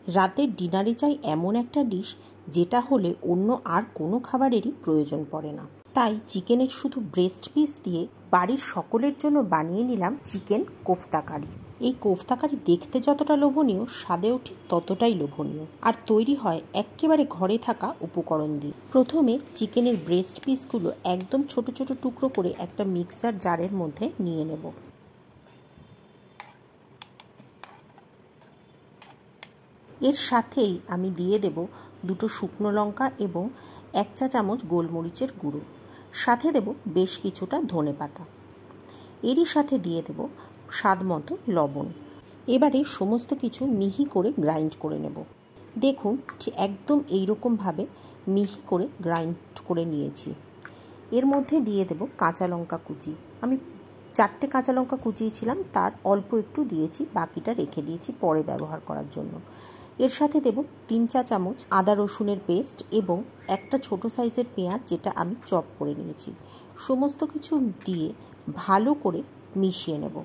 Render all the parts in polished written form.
রাতের ডিনারে চাই এমন একটা ডিশ যেটা হলে অন্য আর কোনো খাবারেরই প্রয়োজন পড়ে না। তাই চিকেনের শুধু ব্রেস্ট পিস দিয়ে বাড়ির সকলের জন্য বানিয়ে নিলাম চিকেন কোফতা কারি। এই কোফতা কারি দেখতে যতটা লোভনীয়, স্বাদেও ঠিক ততটাই লোভনীয়, আর তৈরি হয় একেবারে ঘরে থাকা উপকরণ দিয়ে। প্রথমে চিকেনের ব্রেস্ট পিসগুলো একদম ছোট ছোট টুকরো করে একটা মিক্সার জারের মধ্যে নিয়ে নেব। এর সাথেই আমি দিয়ে দেব 2 শুকনো লঙ্কা এবং 1 চা চামচ গোলমরিচের গুঁড়ো, সাথে দেব বেশ কিছুটা ধনেপাতা। এরই সাথে দিয়ে দেব স্বাদ মতো লবণ। এবারে সমস্ত কিছু মিহি করে গ্রাইন্ড করে নেব। দেখুন যে একদম এইরকমভাবে মিহি করে গ্রাইন্ড করে নিয়েছি। এর মধ্যে দিয়ে দেব কাঁচা লঙ্কা কুচি। আমি 4টে কাঁচা লঙ্কা কুচিয়েছিলাম, তার অল্প একটু দিয়েছি, বাকিটা রেখে দিয়েছি পরে ব্যবহার করার জন্য। এর সাথে দেব 3 চা চামচ আদা রসুনের পেস্ট এবং একটা ছোট সাইজের পেঁয়াজ, যেটা আমি চপ করে নিয়েছি। সমস্ত কিছু দিয়ে ভালো করে মিশিয়ে নেব।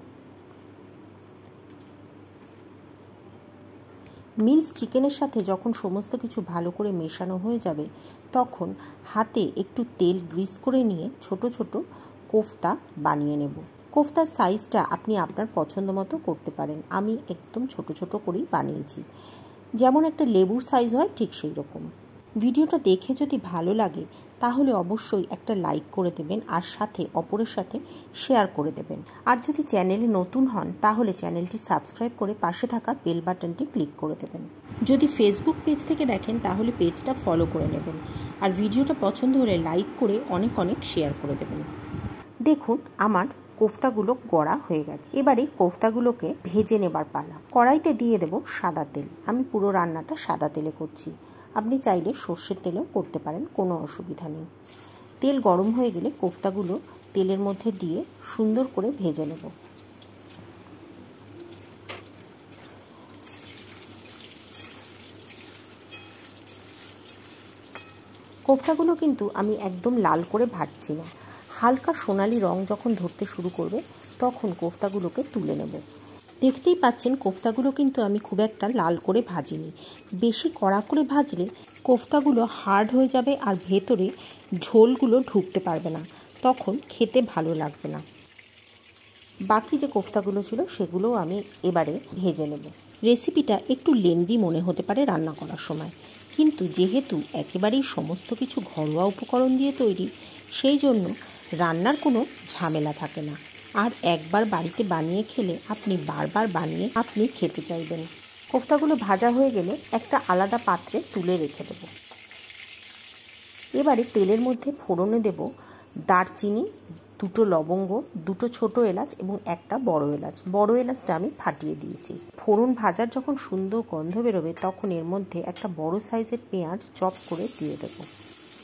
মিন্স চিকেনের সাথে যখন সমস্ত কিছু ভালো করে মেশানো হয়ে যাবে, তখন হাতে একটু তেল গ্রিস করে নিয়ে ছোট ছোট কোফতা বানিয়ে নেব। কোফতার সাইজটা আপনি আপনার পছন্দ মতো করতে পারেন। আমি একদম ছোট ছোট করেই বানিয়েছি, যেমন একটা লেবুর সাইজ হয় ঠিক সেই রকম। ভিডিওটা দেখে যদি ভালো লাগে তাহলে অবশ্যই একটা লাইক করে দেবেন, আর সাথে অপরের সাথে শেয়ার করে দেবেন। আর যদি চ্যানেলে নতুন হন তাহলে চ্যানেলটি সাবস্ক্রাইব করে পাশে থাকা বেল বাটনটি ক্লিক করে দেবেন। যদি ফেসবুক পেজ থেকে দেখেন তাহলে পেজটা ফলো করে নেবেন, আর ভিডিওটা পছন্দ হলে লাইক করে অনেক অনেক শেয়ার করে দেবেন। দেখুন আমার কোফতাগুলো গড়া হয়ে গেছে। এবারে কোফতাগুলোকে ভেজে নেবার পালা। কড়াইতে দিয়ে দেব সাদা তেল। আমি পুরো রান্নাটা সাদা তেলে করছি, আপনি চাইলে সর্ষের তেলেও করতে পারেন, কোনো অসুবিধা নেই। তেল গরম হয়ে গেলে কোফতাগুলো তেলের মধ্যে দিয়ে সুন্দর করে ভেজে নেব। কোফতাগুলো কিন্তু আমি একদম লাল করে ভাজছি না। হালকা সোনালি রং যখন ধরতে শুরু করবে তখন কোফতাগুলোকে তুলে নেব। দেখতেই পাচ্ছেন কোফতাগুলো কিন্তু আমি খুব একটা লাল করে ভাজিনি। বেশি কড়া করে ভাজলে কোফতাগুলো হার্ড হয়ে যাবে আর ভেতরে ঝোলগুলো ঢুকতে পারবে না, তখন খেতে ভালো লাগবে না। বাকি যে কোফতাগুলো ছিল সেগুলোও আমি এবারে ভেজে নেব। রেসিপিটা একটু লেন্দি মনে হতে পারে রান্না করার সময়, কিন্তু যেহেতু একেবারেই সমস্ত কিছু ঘরোয়া উপকরণ দিয়ে তৈরি, সেই জন্য রান্নার কোনো ঝামেলা থাকে না। আর একবার বাড়িতে বানিয়ে খেলে আপনি বারবার বানিয়ে আপনি খেতে চাইবেন। কোফতাগুলো ভাজা হয়ে গেলে একটা আলাদা পাত্রে তুলে রেখে দেব। এবারে তেলের মধ্যে ফোড়নে দেব দারচিনি, 2 লবঙ্গ, 2 ছোট এলাচ এবং একটা বড় এলাচ। বড় এলাচটা আমি ফাটিয়ে দিয়েছি। ফোড়ন ভাজার যখন সুন্দর গন্ধ বেরোবে তখন এর মধ্যে একটা বড় সাইজের পেঁয়াজ চপ করে দিয়ে দেব।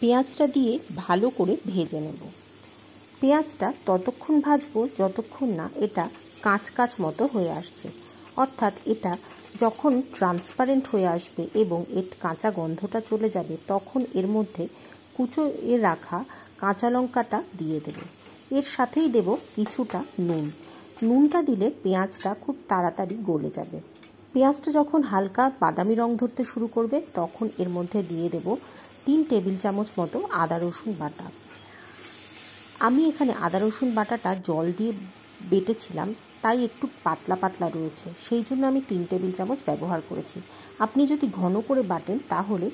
পেঁয়াজটা দিয়ে ভালো করে ভেজে নেব। পেঁয়াজটা ততক্ষণ ভাজবো যতক্ষণ না এটা কাঁচ কাঁচ মতো হয়ে আসছে, অর্থাৎ এটা যখন ট্রান্সপারেন্ট হয়ে আসবে এবং এর কাঁচা গন্ধটা চলে যাবে, তখন এর মধ্যে কুচোয়ে রাখা কাঁচা লঙ্কাটা দিয়ে দেব। এর সাথেই দেব কিছুটা নুন। নুনটা দিলে পেঁয়াজটা খুব তাড়াতাড়ি গলে যাবে। পেঁয়াজটা যখন হালকা বাদামি রং ধরতে শুরু করবে তখন এর মধ্যে দিয়ে দেব 3 টেবিল চামচ মতো আদা রসুন বাটা। আমি এখানে আদা রসুন বাটাটা জল দিয়ে বেটেছিলাম, তাই একটু পাতলা পাতলা রয়েছে, সেই জন্য আমি 3 টেবিল চামচ ব্যবহার করেছি। আপনি যদি ঘন করে বাটেন তাহলে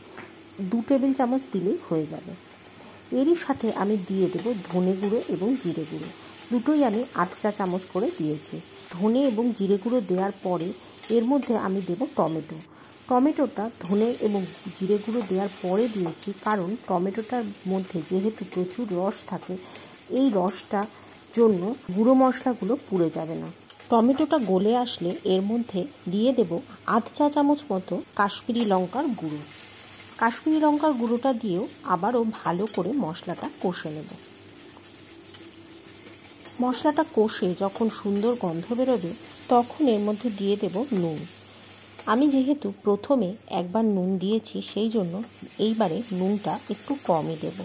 2 টেবিল চামচ দিলেই হয়ে যাবে। এরই সাথে আমি দিয়ে দেব ধনে গুঁড়ো এবং জিরে গুঁড়ো। দুটোই আমি 8 চা চামচ করে দিয়েছি। ধনে এবং জিরে গুঁড়ো দেওয়ার পরে এর মধ্যে আমি দেব টমেটো। টমেটোটা ধনে এবং জিরে গুঁড়ো দেওয়ার পরে দিয়েছি, কারণ টমেটোটার মধ্যে যেহেতু প্রচুর রস থাকে, এই রসটার জন্য গুঁড়ো মশলাগুলো পুড়ে যাবে না। টমেটোটা গলে আসলে এর মধ্যে দিয়ে দেব 8 চা চামচ মতো কাশ্মীরি লঙ্কার গুঁড়ো। কাশ্মীরি লঙ্কার গুঁড়োটা দিয়েও আবারও ভালো করে মশলাটা কষে নেব। মশলাটা কষে যখন সুন্দর গন্ধ বেরোবে তখন এর মধ্যে দিয়ে দেব নুন। আমি যেহেতু প্রথমে একবার নুন দিয়েছি, সেই জন্য এইবারে নুনটা একটু কমই দেব।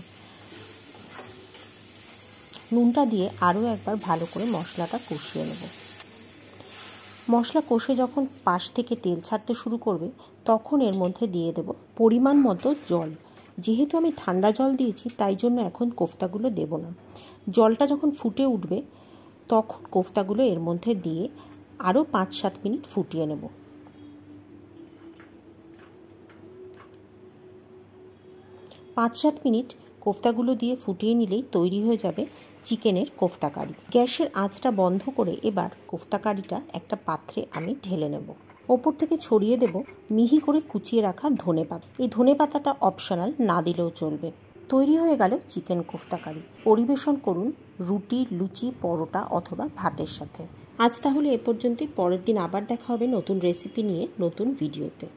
নুনটা দিয়ে আরও একবার ভালো করে মশলাটা কষিয়ে নেব। 2 মিনিট মতো কষানোর পরে এর মধ্যে দিয়ে দেব 1 চা চামচ মতো চিনি। চিনিটা দিলে স্বাদটা একটু ভালো হয়। মশলা কষে যখন পাশ থেকে তেল ছাড়তে শুরু করবে তখন এর মধ্যে দিয়ে দেব পরিমাণ মতো জল। যেহেতু আমি ঠান্ডা জল দিয়েছি তাই জন্য এখন কোফতাগুলো দেব না। জলটা যখন ফুটে উঠবে তখন কোফতাগুলো এর মধ্যে দিয়ে আরও 5-7 মিনিট ফুটিয়ে নেব। 5-7 মিনিট কোফতাগুলো দিয়ে ফুটিয়ে নিলেই তৈরি হয়ে যাবে চিকেনের কোফতা কারি। গ্যাসের আঁচটা বন্ধ করে এবার কোফতা কারিটা একটা পাত্রে আমি ঢেলে নেব। ওপর থেকে ছড়িয়ে দেব মিহি করে কুচিয়ে রাখা ধনেপাতা। এই ধনেপাতাটা অপশনাল, না দিলেও চলবে। তৈরি হয়ে গেল চিকেন কোফতা কারি। পরিবেশন করুন রুটি, লুচি, পরোটা অথবা ভাতের সাথে। আজ তাহলে এ পর্যন্তই। পরের দিন আবার দেখা হবে নতুন রেসিপি নিয়ে, নতুন ভিডিওতে।